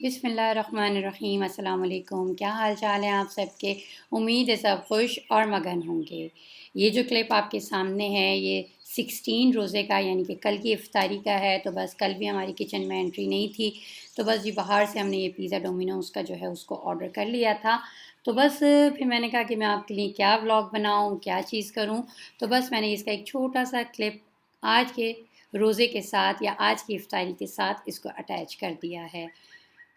बिस्मिल्लाहिर्रहमानिर्रहीम। अस्सलाम वालेकुम। क्या हाल चाल है आप सबके। उम्मीद है सब खुश और मगन होंगे। ये जो क्लिप आपके सामने है ये 16 रोज़े का यानी कि कल की इफ्तारी का है। तो बस कल भी हमारी किचन में एंट्री नहीं थी, तो बस जी बाहर से हमने ये पिज़्ज़ा डोमिनोज़ का जो है उसको ऑर्डर कर लिया था। तो बस फिर मैंने कहा कि मैं आपके लिए क्या व्लॉग बनाऊँ, क्या चीज़ करूँ। तो बस मैंने इसका एक छोटा सा क्लिप आज के रोज़े के साथ या आज की इफ्तारी के साथ इसको अटैच कर दिया है।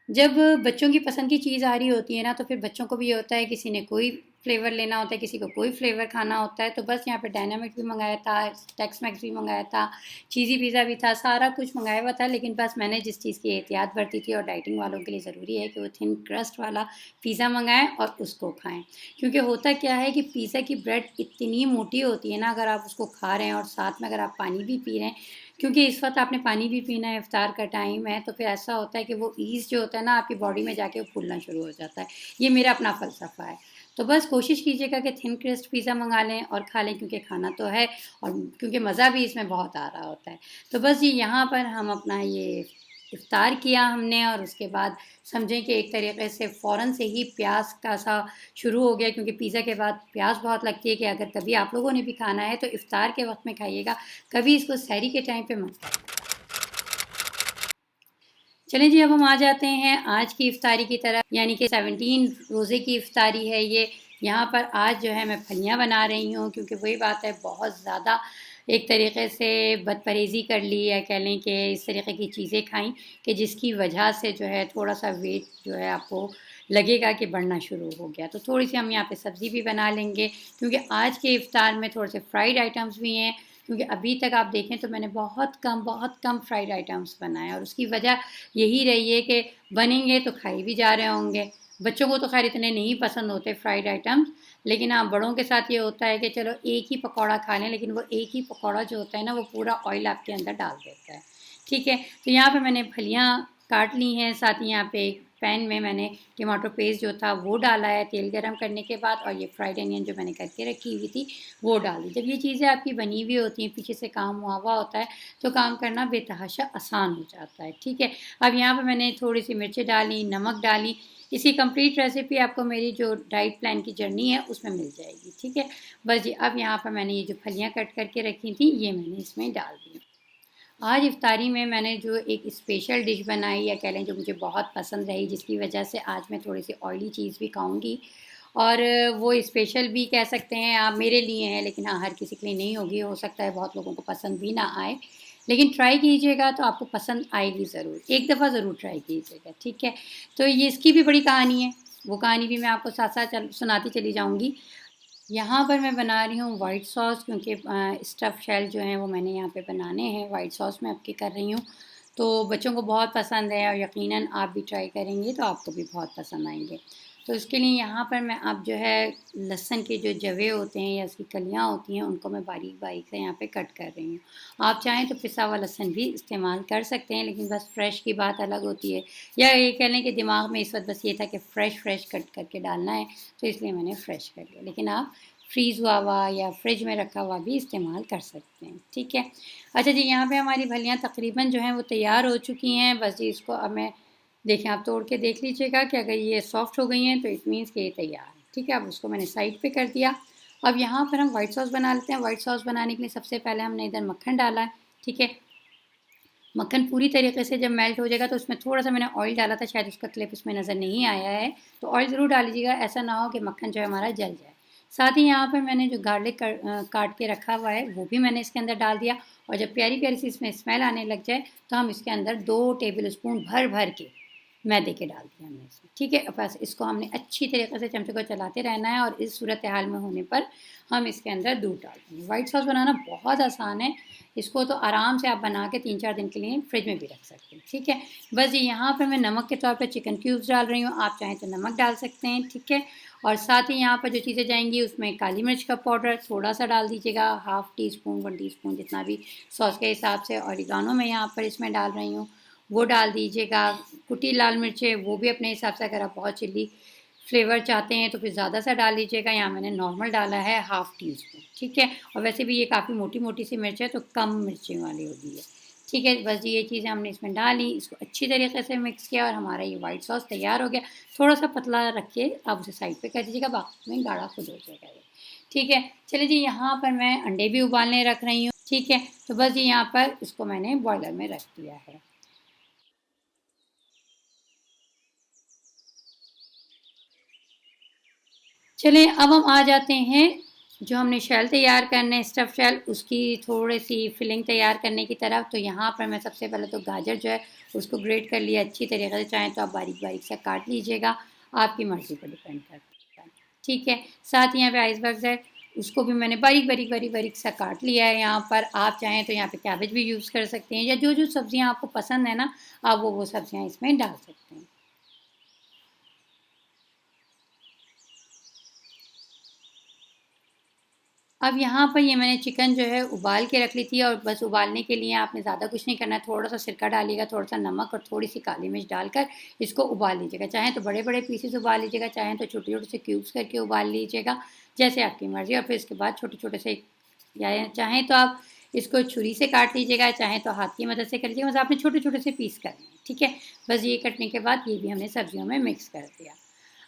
जब बच्चों की पसंद की चीज़ आ रही होती है ना, तो फिर बच्चों को भी ये होता है, किसी ने कोई फ्लेवर लेना होता है, किसी को कोई फ्लेवर खाना होता है। तो बस यहाँ पे डायनामिक भी मंगाया था, टेक्स मैक्स भी मंगाया था, चीज़ी पिज़्ज़ा भी था, सारा कुछ मंगाया हुआ था। लेकिन बस मैंने जिस चीज़ की एहतियात बरती थी, और डाइटिंग वालों के लिए ज़रूरी है कि वो थिन क्रस्ट वाला पिज़्ज़ा मंगाएं और उसको खाएं। क्योंकि होता क्या है कि पिज़्ज़ा की ब्रेड इतनी मोटी होती है ना, अगर आप उसको खा रहे हैं और साथ में अगर आप पानी भी पी रहे हैं, क्योंकि इस वक्त आपने पानी भी पीना है, इफ्तार का टाइम है, तो फिर ऐसा होता है कि वो ईस्ट जो होता है ना आपकी बॉडी में जाके वो फूलना शुरू हो जाता है। ये मेरा अपना फ़लसफ़ा है। तो बस कोशिश कीजिएगा कि थिन क्रस्ट पिज़्ज़ा मंगा लें और खा लें, क्योंकि खाना तो है और क्योंकि मज़ा भी इसमें बहुत आ रहा होता है। तो बस जी यहाँ पर हम अपना ये इफ्तार किया हमने, और उसके बाद समझें कि एक तरीके से फ़ौरन से ही प्याज का सा शुरू हो गया, क्योंकि पिज़्ज़ा के बाद प्याज बहुत लगती है। कि अगर कभी आप लोगों ने भी खाना है तो इफ्तार के वक्त में खाइएगा, कभी इसको सहरी के टाइम पे मत खाइए। चलें जी, अब हम आ जाते हैं आज की इफ्तारी की तरफ, यानी कि 17 रोज़े की इफ्तारी है ये। यहाँ पर आज जो है मैं फलियाँ बना रही हूँ, क्योंकि वही बात है, बहुत ज़्यादा एक तरीके से बदपरहेज़ी कर ली, या कह लें कि इस तरीके की चीज़ें खाई कि जिसकी वजह से जो है थोड़ा सा वेट जो है आपको लगेगा कि बढ़ना शुरू हो गया। तो थोड़ी सी हम यहाँ पे सब्ज़ी भी बना लेंगे, क्योंकि आज के इफ्तार में थोड़े से फ्राइड आइटम्स भी हैं। क्योंकि अभी तक आप देखें तो मैंने बहुत कम फ्राइड आइटम्स बनाए, और उसकी वजह यही रही है कि बनेंगे तो खाई भी जा रहे होंगे। बच्चों को तो खैर इतने नहीं पसंद होते फ्राइड आइटम्स, लेकिन हाँ बड़ों के साथ ये होता है कि चलो एक ही पकौड़ा खा लें, लेकिन वो एक ही पकौड़ा जो होता है ना, वो पूरा ऑयल आपके अंदर डाल देता है। ठीक है, तो यहाँ पे मैंने फलियाँ काट ली हैं, साथ ही यहाँ पे एक पैन में मैंने टमाटो पेस्ट जो था वो डाला है तेल गरम करने के बाद, और ये फ्राइड अनियन जो मैंने करके रखी हुई थी वो डाल दी। जब ये चीज़ें आपकी बनी हुई होती हैं, पीछे से काम हुआ होता है, तो काम करना बेतहाशा आसान हो जाता है। ठीक है, अब यहाँ पे मैंने थोड़ी सी मिर्चें डाली, नमक डाली। इसकी कंप्लीट रेसिपी आपको मेरी जो डाइट प्लान की जर्नी है उसमें मिल जाएगी। ठीक है, बस जी अब यहाँ पर मैंने ये जो फलियाँ कट करके रखी थी ये मैंने इसमें डाल दी। आज इफ्तारी में मैंने जो एक स्पेशल डिश बनाई, या कह लें जो मुझे बहुत पसंद रही, जिसकी वजह से आज मैं थोड़ी सी ऑयली चीज़ भी खाऊंगी, और वो स्पेशल भी कह सकते हैं आप, मेरे लिए है, लेकिन हाँ हर किसी के लिए नहीं होगी, हो सकता है बहुत लोगों को पसंद भी ना आए। लेकिन ट्राई कीजिएगा तो आपको पसंद आएगी ज़रूर, एक दफ़ा ज़रूर ट्राई कीजिएगा। ठीक है, तो ये इसकी भी बड़ी कहानी है, वो कहानी भी मैं आपको साथ साथ सुनाती चली जाऊँगी। यहाँ पर मैं बना रही हूँ वाइट सॉस, क्योंकि स्टफ़ शेल जो हैं वो मैंने यहाँ पे बनाने हैं, वाइट सॉस में आपकी कर रही हूँ। तो बच्चों को बहुत पसंद है, और यकीनन आप भी ट्राई करेंगे तो आपको भी बहुत पसंद आएंगे। तो इसके लिए यहाँ पर मैं अब जो है लहसुन के जो जवे होते हैं या उसकी कलियाँ होती हैं, उनको मैं बारीक बारीक से यहाँ पे कट कर रही हूँ। आप चाहें तो पिसा हुआ लहसुन भी इस्तेमाल कर सकते हैं, लेकिन बस फ्रेश की बात अलग होती है। या ये कह लें कि दिमाग में इस वक्त बस ये था कि फ़्रेश कट करके डालना है, तो इसलिए मैंने फ़्रेश कर लिया। लेकिन आप फ्रीज़ हुआ या फ्रिज में रखा हुआ भी इस्तेमाल कर सकते हैं। ठीक है, अच्छा जी, यहाँ पे हमारी फलियाँ तकरीबन जो हैं वो तैयार हो चुकी हैं। बस जी इसको अब मैं, देखें आप तोड़ के देख लीजिएगा कि अगर ये सॉफ्ट हो गई हैं तो इट मीन्स कि ये तैयार है। ठीक है, अब उसको मैंने साइड पे कर दिया। अब यहाँ पर हम वाइट सॉस बना लेते हैं। वाइट सॉस बनाने के लिए सबसे पहले हमने इधर मक्खन डाला है। ठीक है, मक्खन पूरी तरीके से जब मेल्ट हो जाएगा तो उसमें थोड़ा सा मैंने ऑयल डाला था, शायद उसका क्लिप इसमें नज़र नहीं आया है, तो ऑयल ज़रूर डाल लीजिएगा, ऐसा ना हो कि मक्खन जो है हमारा जल जाए। साथ ही यहाँ पर मैंने जो गार्लिक काट के रखा हुआ है वो भी मैंने इसके अंदर डाल दिया, और जब प्यारी प्यारी सी इसमें स्मेल आने लग जाए तो हम इसके अंदर 2 टेबल स्पून भर के मैदे के डाल दिया हमने इसमें। ठीक है, बस इसको हमने अच्छी तरीके से चमचे को चलाते रहना है, और इस सूरत हाल में होने पर हम इसके अंदर दूध डाल देंगे। वाइट सॉस बनाना बहुत आसान है, इसको तो आराम से आप बना के 3-4 दिन के लिए फ्रिज में भी रख सकते हैं। ठीक है, बस ये यहाँ पर मैं नमक के तौर पर चिकन क्यूब्स डाल रही हूँ, आप चाहें तो नमक डाल सकते हैं। ठीक है, और साथ ही यहाँ पर जो चीज़ें जाएंगी उसमें काली मिर्च का पाउडर थोड़ा सा डाल दीजिएगा, हाफ़ टी स्पून 1 टीस्पून जितना भी सॉस के हिसाब से। ऑरिगानो मैं यहाँ पर इसमें डाल रही हूँ, वो डाल दीजिएगा। कुटी लाल मिर्चें वो भी अपने हिसाब से, अगर आप बहुत चिल्ली फ्लेवर चाहते हैं तो फिर ज़्यादा सा डाल लीजिएगा, यहाँ मैंने नॉर्मल डाला है हाफ़ टी स्पून। ठीक है, और वैसे भी ये काफ़ी मोटी मोटी सी मिर्च है तो कम मिर्चें वाली होगी है। ठीक है, बस ये चीज़ें हमने इसमें डाली, इसको अच्छी तरीके से मिक्स किया और हमारा ये वाइट सॉस तैयार हो गया। थोड़ा सा पतला रख के आप उसे साइड पे कर दीजिएगा, बाद में गाढ़ा खुद हो जाएगा ये। ठीक है, चलिए जी, यहाँ पर मैं अंडे भी उबालने रख रही हूँ। ठीक है, तो बस ये यहाँ पर इसको मैंने बॉयलर में रख दिया है। चलिए अब हम आ जाते हैं जो हमने शेल तैयार करने, स्टफ़ शेल, उसकी थोड़ी सी फिलिंग तैयार करने की तरफ। तो यहाँ पर मैं सबसे पहले तो गाजर जो है उसको ग्रेट कर लिया अच्छी तरीके से, चाहें तो आप बारीक बारीक सा काट लीजिएगा, आपकी मर्ज़ी पर डिपेंड करता है। ठीक है, साथ ही यहाँ पे आइसबर्ग्स है, उसको भी मैंने बारीक बारीक बारीक बारीक सा काट लिया है। यहाँ पर आप चाहें तो यहाँ पे कैबेज भी यूज़ कर सकते हैं, या जो जो सब्ज़ियाँ आपको पसंद है ना, आप वो सब्ज़ियाँ इसमें डाल सकते हैं। अब यहाँ पर ये मैंने चिकन जो है उबाल के रख ली थी, और बस उबालने के लिए आपने ज़्यादा कुछ नहीं करना है, थोड़ा सा सिरका डालिएगा, थोड़ा सा नमक और थोड़ी सी काली मिर्च डालकर इसको उबाल लीजिएगा। चाहें तो बड़े बड़े पीसेस उबाल लीजिएगा, चाहें तो छोटे छोटे से क्यूब्स करके उबाल लीजिएगा, जैसे आपकी मर्ज़ी। और फिर इसके बाद छोटे छोटे से, या चाहें तो आप इसको छुरी से काट लीजिएगा, चाहें तो हाथ की मदद से कर लीजिएगा, बस आपने छोटे छोटे से पीस करने हैं। ठीक है, बस ये कटने के बाद ये भी हमने सब्जियों में मिक्स कर दिया।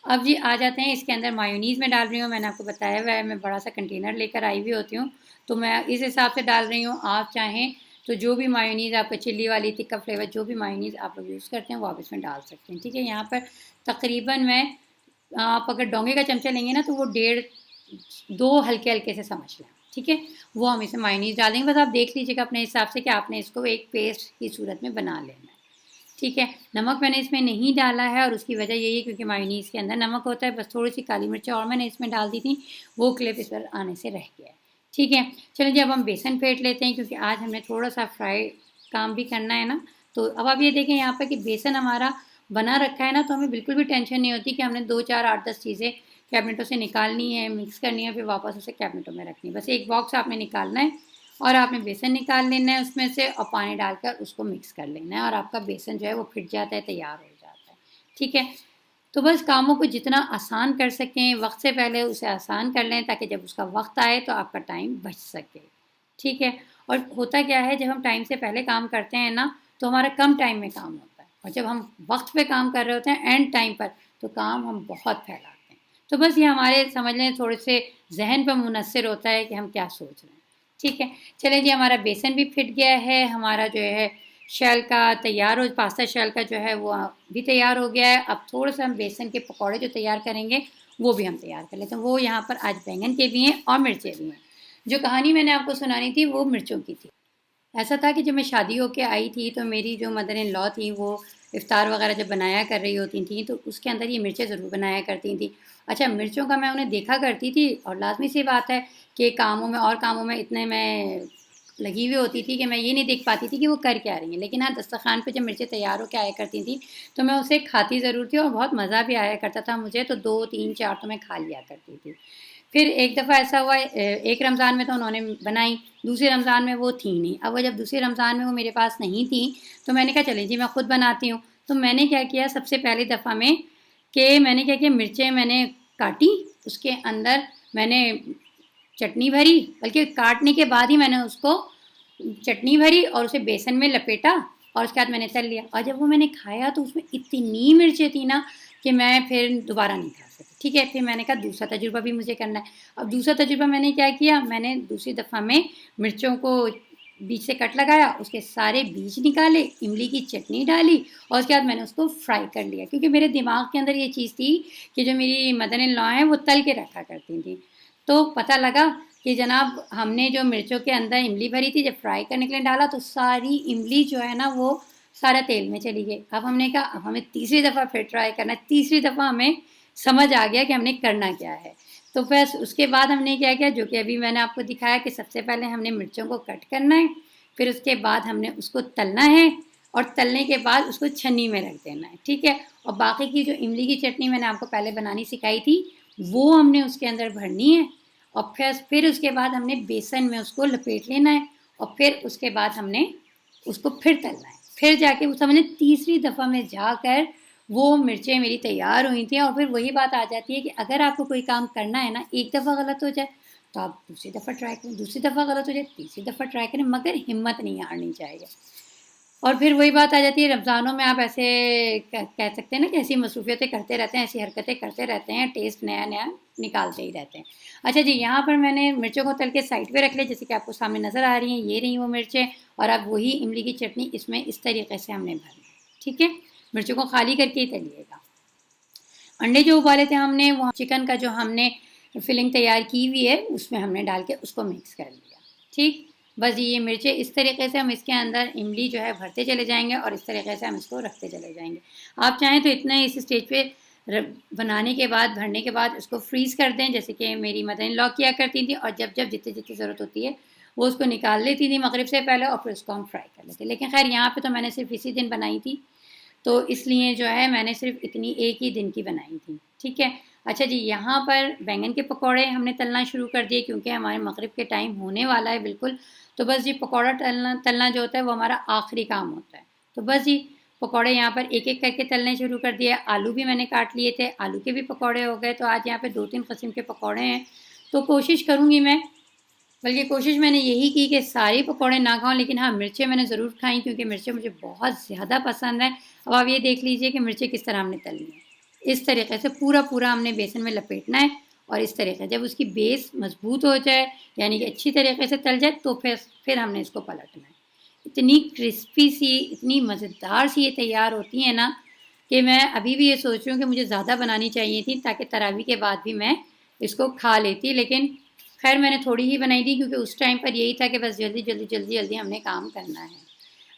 अब जी आ जाते हैं इसके अंदर मायोनीज़ में डाल रही हूँ। मैंने आपको बताया हुआ है, मैं बड़ा सा कंटेनर लेकर आई हुई होती हूँ, तो मैं इस हिसाब से डाल रही हूँ। आप चाहें तो जो भी मायोनीज़ आपका चिल्ली वाली, तिक्का फ्लेवर, जो भी मायोनीज़ आप लोग यूज़ करते हैं वो आप इसमें डाल सकते हैं। ठीक है, यहाँ पर तकरीबन मैं, आप अगर डोंगे का चमचा लेंगे ना तो वो 1.5-2 हल्के हल्के से समझ लें। ठीक है, वो हम इसमें मायोनीज़ डालेंगे, बस आप देख लीजिएगा अपने हिसाब से कि आपने इसको एक पेस्ट की सूरत में बना लेना है। ठीक है, नमक मैंने इसमें नहीं डाला है, और उसकी वजह यही है क्योंकि मायोनीज़ के अंदर नमक होता है। बस थोड़ी सी काली मिर्च और मैंने इसमें डाल दी थी, वो क्लिप इस पर आने से रह गया है। ठीक है, चलिए जी, अब हम बेसन फेंट लेते हैं, क्योंकि आज हमने थोड़ा सा फ्राई काम भी करना है ना। तो अब आप ये देखें यहाँ पर कि बेसन हमारा बना रखा है ना, तो हमें बिल्कुल भी टेंशन नहीं होती कि हमने 2, 4, 8, 10 चीज़ें कैबिनेटों से निकालनी है, मिक्स करनी है, फिर वापस उसे कैबिनेटों में रखनी है। बस एक बॉक्स आपने निकालना है, और आपने बेसन निकाल लेना है उसमें से, और पानी डालकर उसको मिक्स कर लेना है, और आपका बेसन जो है वो फिट जाता है, तैयार हो जाता है। ठीक है, तो बस कामों को जितना आसान कर सकें वक्त से पहले उसे आसान कर लें, ताकि जब उसका वक्त आए तो आपका टाइम बच सके। ठीक है, और होता क्या है, जब हम टाइम से पहले काम करते हैं ना, तो हमारा कम टाइम में काम होता है, और जब हम वक्त पे काम कर रहे होते हैं एंड टाइम पर, तो काम हम बहुत फैलाते हैं। तो बस ये हमारे समझ लें थोड़े से जहन पर मुनसर होता है कि हम क्या सोच रहे हैं। ठीक है, चलें जी, हमारा बेसन भी फिट गया है, हमारा जो है शेल का तैयार हो, पास्ता शेल का जो है वो भी तैयार हो गया है। अब थोड़ा सा हम बेसन के पकौड़े जो तैयार करेंगे वो भी हम तैयार कर लेते हैं। वो यहाँ पर आज बैंगन के भी हैं और मिर्चें भी हैं। जो कहानी मैंने आपको सुनानी थी वो मिर्चों की थी। ऐसा था कि जब मैं शादी होके आई थी, तो मेरी जो मदर इन लॉ थी, वो इफ़्तार वगैरह जब बनाया कर रही होती थी, तो उसके अंदर ये मिर्चें ज़रूर बनाया करती थी। अच्छा, मिर्चों का मैं उन्हें देखा करती थी, और लाज़मी सी बात है कि कामों में और कामों में इतने मैं लगी हुई होती थी कि मैं ये नहीं देख पाती थी कि वो कर क्या रही हैं। लेकिन हाँ, दस्तरख़्वान पे जब मिर्चें तैयार होके आया करती थी, तो मैं उसे खाती ज़रूर थी, और बहुत मज़ा भी आया करता था मुझे, तो 2, 3, 4 तो मैं खा लिया करती थी। फिर एक दफ़ा ऐसा हुआ, एक रमज़ान में तो उन्होंने बनाई, दूसरे रमज़ान में वो थी नहीं। अब वो जब दूसरे रमज़ान में वो मेरे पास नहीं थी, तो मैंने कहा चलें जी, मैं ख़ुद बनाती हूँ। तो मैंने क्या किया सबसे पहली दफ़ा में, कि मैंने क्या किया, मिर्चें मैंने काटी, उसके अंदर मैंने चटनी भरी, बल्कि काटने के बाद ही मैंने उसको चटनी भरी और उसे बेसन में लपेटा, और उसके बाद मैंने तल लिया। और जब वो मैंने खाया तो उसमें इतनी मिर्चें थी ना कि मैं फिर दोबारा नहीं खा सकी। ठीक है, फिर मैंने कहा दूसरा तजुर्बा भी मुझे करना है। अब दूसरा तजुर्बा मैंने क्या किया, मैंने दूसरी दफ़ा में मिर्चों को बीच से कट लगाया, उसके सारे बीज निकाले, इमली की चटनी डाली, और उसके बाद मैंने उसको फ्राई कर लिया, क्योंकि मेरे दिमाग के अंदर ये चीज़ थी कि जो मेरी मदर इन लॉ हैं वो तल के रखा करती थी। तो पता लगा कि जनाब हमने जो मिर्चों के अंदर इमली भरी थी, जब फ्राई करने के लिए डाला तो सारी इमली जो है ना वो सारा तेल में चली गई। अब हमने कहा अब हमें तीसरी दफ़ा फिर ट्राई करना है। तीसरी दफ़ा हमें समझ आ गया कि हमने करना क्या है। तो बस उसके बाद हमने क्या किया, जो कि अभी मैंने आपको दिखाया, कि सबसे पहले हमने मिर्चों को कट करना है, फिर उसके बाद हमने उसको तलना है, और तलने के बाद उसको छन्नी में रख देना है। ठीक है, और बाकी की जो इमली की चटनी मैंने आपको पहले बनानी सिखाई थी, वो हमने उसके अंदर भरनी है, और फिर उसके बाद हमने बेसन में उसको लपेट लेना है, और फिर उसके बाद हमने उसको फिर तलना है। फिर जाके वो समझे तीसरी दफ़ा में जाकर वो मिर्चें मेरी तैयार हुई थी। और फिर वही बात आ जाती है कि अगर आपको कोई काम करना है ना, एक दफ़ा गलत हो जाए तो आप दूसरी दफ़ा ट्राई करें, दूसरी दफ़ा गलत हो जाए तीसरी दफ़ा ट्राई करें, मगर हिम्मत नहीं हारनी चाहिए। और फिर वही बात आ जाती है, रमज़ानों में आप ऐसे कह सकते हैं ना कि ऐसी मसरूफियतें करते रहते हैं, ऐसी हरकतें करते रहते हैं, टेस्ट नया नया निकालते ही रहते हैं। अच्छा जी, यहाँ पर मैंने मिर्चों को तल के साइड पे रख लिया, जैसे कि आपको सामने नज़र आ रही हैं, ये रही वो मिर्चें। और अब वही इमली की चटनी इसमें इस तरीके से हमने भरना है, ठीक है। मिर्चों को खाली करके ही तलिएगा। अंडे जो उबाले थे हमने, वो चिकन का जो हमने फिलिंग तैयार की हुई है उसमें हमने डाल के उसको मिक्स कर लिया, ठीक। बस ये मिर्चें इस तरीके से हम इसके अंदर इमली जो है भरते चले जाएंगे और इस तरीके से हम इसको रखते चले जाएंगे। आप चाहें तो इतना इस स्टेज पे बनाने के बाद, भरने के बाद इसको फ्रीज़ कर दें, जैसे कि मेरी मदर इन लॉ किया करती थी। और जब जब जितनी जितनी ज़रूरत होती है वो उसको निकाल लेती थी मगरिब से पहले और फिर उसको हम फ्राई कर लेते। लेकिन खैर यहाँ पे तो मैंने सिर्फ इसी दिन बनाई थी, तो इसलिए जो है मैंने सिर्फ इतनी एक ही दिन की बनाई थी, ठीक है। अच्छा जी, यहाँ पर बैंगन के पकौड़े हमने तलना शुरू कर दिए क्योंकि हमारे मगरिब के टाइम होने वाला है बिल्कुल। तो बस जी पकौड़ा तलना तलना जो होता है वो हमारा आखिरी काम होता है। तो बस जी पकौड़े यहाँ पर एक एक करके तलने शुरू कर दिए। आलू भी मैंने काट लिए थे, आलू के भी पकौड़े हो गए। तो आज यहाँ पे 2-3 किस्म के पकौड़े हैं। तो कोशिश करूँगी मैं, बल्कि कोशिश मैंने यही की कि सारे पकौड़े ना खाऊं, लेकिन हाँ मिर्चें मैंने ज़रूर खाई क्योंकि मिर्चें मुझे बहुत ज़्यादा पसंद है। अब आप ये देख लीजिए कि मिर्चें किस तरह हमने तली हैं। इस तरीके से पूरा पूरा हमने बेसन में लपेटना है और इस तरीके जब उसकी बेस मजबूत हो जाए, यानी कि अच्छी तरीके से तल जाए, तो फिर हमने इसको पलटना है। इतनी क्रिस्पी सी, इतनी मज़ेदार सी ये तैयार होती है ना कि मैं अभी भी ये सोच रही हूँ कि मुझे ज़्यादा बनानी चाहिए थी ताकि तरावी के बाद भी मैं इसको खा लेती। लेकिन खैर मैंने थोड़ी ही बनाई थी क्योंकि उस टाइम पर यही था कि बस जल्दी जल्दी जल्दी जल्दी हमने काम करना है।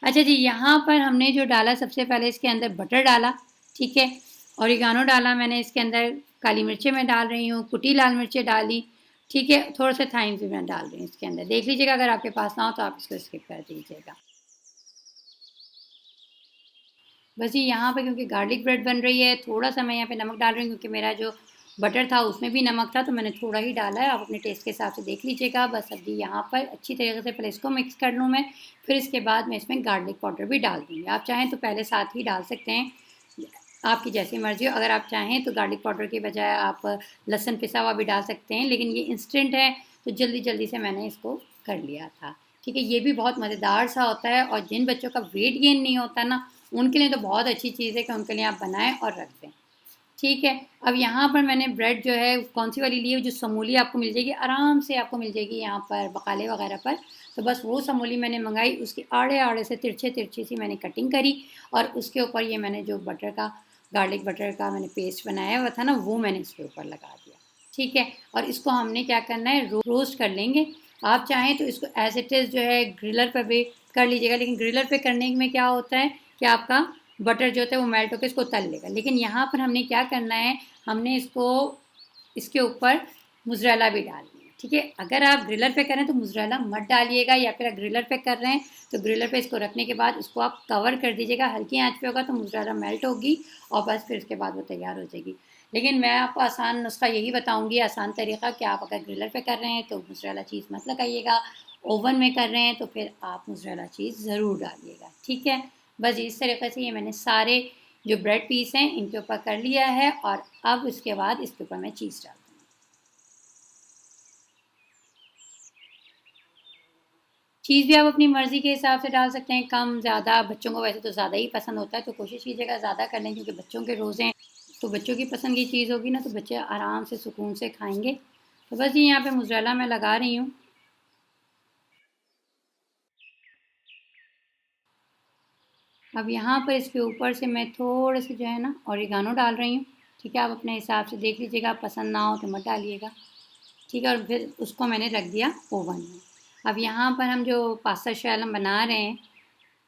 अच्छा जी, यहाँ पर हमने जो डाला, सबसे पहले इसके अंदर बटर डाला, ठीक है। ऑरिगानो डाला मैंने इसके अंदर, काली मिर्चें मैं डाल रही हूँ, कुटी लाल मिर्चें डाली, ठीक है। थोड़ा सा थाइम भी मैं डाल रही हूँ इसके अंदर, देख लीजिएगा अगर आपके पास ना हो तो आप इसको स्किप कर दीजिएगा। बस ये यहाँ पे क्योंकि गार्लिक ब्रेड बन रही है, थोड़ा सा मैं यहाँ पे नमक डाल रही हूँ क्योंकि मेरा जो बटर था उसमें भी नमक था, तो मैंने थोड़ा ही डाला है। आप अपने टेस्ट के हिसाब से देख लीजिएगा। बस अभी यहाँ पर अच्छी तरीके से पहले इसको मिक्स कर लूँ मैं, फिर इसके बाद मैं इसमें गार्लिक पाउडर भी डाल दूँगी। आप चाहें तो पहले साथ ही डाल सकते हैं, आपकी जैसी मर्ज़ी हो। अगर आप चाहें तो गार्लिक पाउडर की बजाय आप लहसुन पिसा हुआ भी डाल सकते हैं, लेकिन ये इंस्टेंट है तो जल्दी जल्दी से मैंने इसको कर लिया था, ठीक है। ये भी बहुत मज़ेदार सा होता है और जिन बच्चों का वेट गेन नहीं होता ना, उनके लिए तो बहुत अच्छी चीज़ है कि उनके लिए आप बनाएं और रख दें, ठीक है। अब यहाँ पर मैंने ब्रेड जो है कौन सी वाली ली है, जो समूली आपको मिल जाएगी, आराम से आपको मिल जाएगी यहाँ पर बकाले वगैरह पर। तो बस वो समूली मैंने मंगाई, उसकी आड़े आड़े से तिरछे तिरछी सी मैंने कटिंग करी और उसके ऊपर ये मैंने जो बटर का, गार्लिक बटर का मैंने पेस्ट बनाया हुआ था ना, वो मैंने इसके ऊपर लगा दिया, ठीक है। और इसको हमने क्या करना है, रोस्ट कर लेंगे। आप चाहें तो इसको एज इट इज़ जो है ग्रिलर पर भी कर लीजिएगा, लेकिन ग्रिलर पे करने में क्या होता है कि आपका बटर जो होता है वो मेल्ट होकर इसको तल लेगा। लेकिन यहाँ पर हमने क्या करना है, हमने इसको इसके ऊपर मोज़रेला भी डालनी है, ठीक है। अगर आप ग्रिलर पे करें तो मोज़रेला मत डालिएगा, या फिर ग्रिलर पे कर रहे हैं तो ग्रिलर पे इसको रखने के बाद इसको आप कवर कर दीजिएगा। हल्की आंच पे होगा तो मोज़रेला मेल्ट होगी और बस फिर उसके बाद वो तैयार हो जाएगी। लेकिन मैं आपको आसान नुस्खा यही बताऊंगी, आसान तरीका, कि आप अगर ग्रिलर पे कर रहे हैं तो मोज़रेला चीज़ मत लगाइएगा, ओवन में कर रहे हैं तो फिर आप मोज़रेला चीज़ ज़रूर डालिएगा, ठीक है। बस इस तरीके से ये मैंने सारे जो ब्रेड पीस हैं इनके ऊपर कर लिया है और अब इसके बाद इसके ऊपर मैं चीज़ डाल दूँगी। चीज़ भी आप अपनी मर्ज़ी के हिसाब से डाल सकते हैं, कम ज़्यादा। बच्चों को वैसे तो ज़्यादा ही पसंद होता है तो कोशिश कीजिएगा ज़्यादा कर लें, क्योंकि बच्चों के रोज़े हैं तो बच्चों की पसंद की चीज़ होगी ना तो बच्चे आराम से सुकून से खाएंगे। तो बस ये यहाँ पे मोज़रेला मैं लगा रही हूँ। अब यहाँ पर इसके ऊपर से मैं थोड़े से जो है ना ऑरिगानो डाल रही हूँ, ठीक है। आप अपने हिसाब से देख लीजिएगा, पसंद ना हो तो मत डालिएगा, ठीक है। और फिर उसको मैंने रख दिया ओवन में। अब यहाँ पर हम जो पास्ता शैल हम बना रहे हैं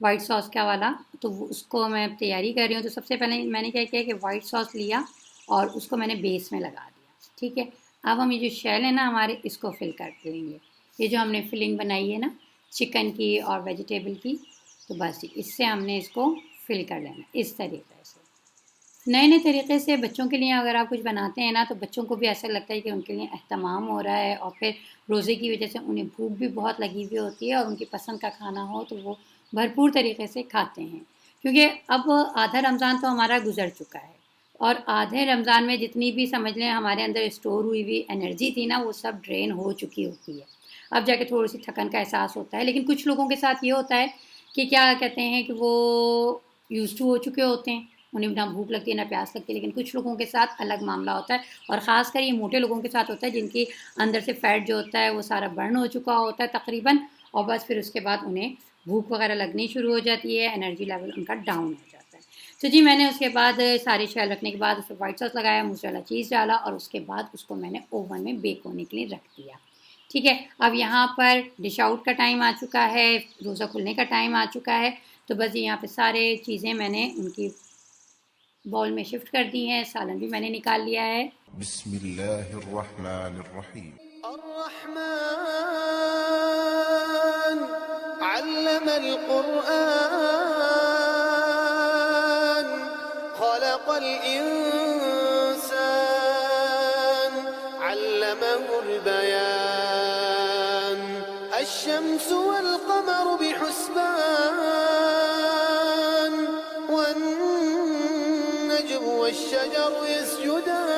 वाइट सॉस का वाला, तो उसको मैं तैयारी कर रही हूँ। तो सबसे पहले मैंने क्या किया कि वाइट सॉस लिया और उसको मैंने बेस में लगा दिया, ठीक है। अब हम ये जो शैल है ना हमारे, इसको फिल कर देंगे। ये जो हमने फिलिंग बनाई है ना चिकन की और वेजिटेबल की, तो बस इससे हमने इसको फिल कर लेना इस तरीके से। नए नए तरीके से बच्चों के लिए अगर आप कुछ बनाते हैं ना तो बच्चों को भी ऐसा लगता है कि उनके लिए एहतमाम हो रहा है, और फिर रोज़े की वजह से उन्हें भूख भी बहुत लगी हुई होती है और उनकी पसंद का खाना हो तो वो भरपूर तरीके से खाते हैं। क्योंकि अब आधा रमज़ान तो हमारा गुजर चुका है और आधे रमज़ान में जितनी भी समझ लें हमारे अंदर स्टोर हुई हुई एनर्जी थी ना, वो सब ड्रेन हो चुकी होती है। अब जाके थोड़ी सी थकन का एहसास होता है। लेकिन कुछ लोगों के साथ ये होता है कि क्या कहते हैं कि वो यूज़ टू हो चुके होते हैं, उन्हें ना भूख लगती है ना प्यास लगती है। लेकिन कुछ लोगों के साथ अलग मामला होता है, और ख़ासकर ये मोटे लोगों के साथ होता है जिनकी अंदर से फ़ैट जो होता है वो सारा बर्न हो चुका होता है तकरीबन, और बस फिर उसके बाद उन्हें भूख वगैरह लगनी शुरू हो जाती है, एनर्जी लेवल उनका डाउन हो जाता है। तो जी मैंने उसके बाद सारी शैल रखने के बाद उसमें वाइट सॉस लगाया, मोज़रेला चीज़ डाला, और उसके बाद उसको मैंने ओवन में बेक होने के लिए रख दिया। ठीक है, अब यहाँ पर डिश आउट का टाइम आ चुका है, रोज़ा खुलने का टाइम आ चुका है। तो बस यहाँ पे सारे चीज़ें मैंने उनकी बाउल में शिफ्ट कर दी हैं, सालन भी मैंने निकाल लिया है। बिस्मिल्लाहिर्रहमानिर्रहीम। अर्रहमान अल्लमल कुरआन खलक़ल इंसान अल्लमहुल बयान अश-शम्सु वल क़मरु बिहुस्बान वन-नज्मु वश-शजरु यस्जुदान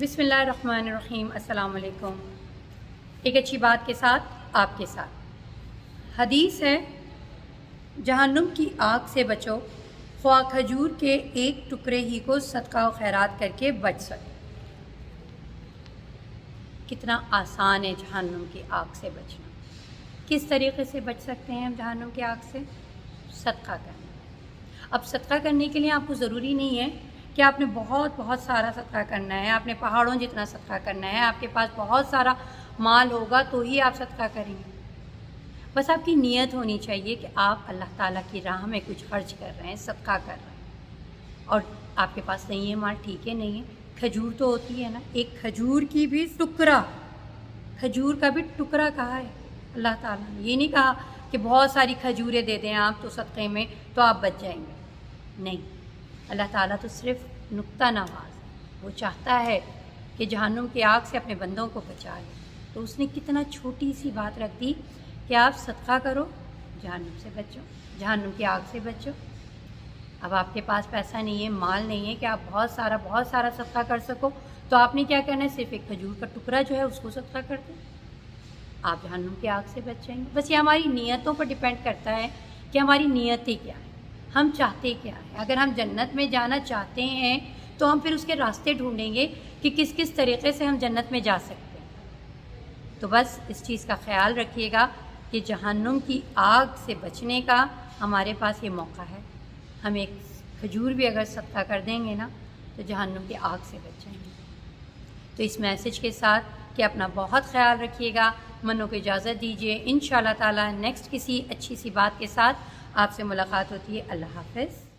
बिस्मिल्लाहिर्रहमानिर्रहीम। अस्सलाम वालेकुम। एक अच्छी बात के साथ आपके साथ हदीस है, जहन्नुम की आग से बचो, ख्वा खजूर के एक टुकड़े ही को सदका व खैरात करके बच सके। कितना आसान है जहन्नुम की आग से बचना। किस तरीक़े से बच सकते हैं हम जहन्नुम की आग से? सदका करना। अब सदका करने के लिए आपको ज़रूरी नहीं है कि आपने बहुत सारा सदका करना है, आपने पहाड़ों जितना सदका करना है, आपके पास बहुत सारा माल होगा तो ही आप सदका करेंगे। बस आपकी नीयत होनी चाहिए कि आप अल्लाह ताला की राह में कुछ खर्च कर रहे हैं, सदका कर रहे हैं। और आपके पास नहीं है माल, ठीक है, नहीं है, खजूर तो होती है ना, एक खजूर की भी टुकड़ा, खजूर का भी टुकड़ा कहा है अल्लाह ताला ने। ये नहीं कहा कि बहुत सारी खजूरें दे दें आप तो सदक़े में तो आप बच जाएंगे, नहीं। अल्लाह ताला तो सिर्फ़ नुक्ता नवाज़ है, वो चाहता है कि जहन्नुम की आग से अपने बंदों को बचा ले। तो उसने कितना छोटी सी बात रख दी कि आप सदका करो, जहन्नुम से बचो, जहन्नुम की आग से बचो। अब आपके पास पैसा नहीं है, माल नहीं है कि आप बहुत सारा सदका कर सको, तो आपने क्या करना है, सिर्फ एक खजूर का टुकड़ा जो है उसको सदका कर दो, आप जहन्नुम की आग से बच जाएंगे। बस ये हमारी नीयतों पर डिपेंड करता है कि हमारी नीयतें क्या है, हम चाहते क्या है। अगर हम जन्नत में जाना चाहते हैं तो हम फिर उसके रास्ते ढूंढेंगे कि किस किस तरीक़े से हम जन्नत में जा सकते हैं। तो बस इस चीज़ का ख्याल रखिएगा कि जहन्नुम की आग से बचने का हमारे पास ये मौका है। हम एक खजूर भी अगर सदका कर देंगे ना तो जहन्नुम की आग से बच जाएंगे। तो इस मैसेज के साथ कि अपना बहुत ख्याल रखिएगा, मनो को इजाज़त दीजिए। इंशाअल्लाह ताला नेक्स्ट किसी अच्छी सी बात के साथ आपसे मुलाकात होती है। अल्लाह हाफ़िज़।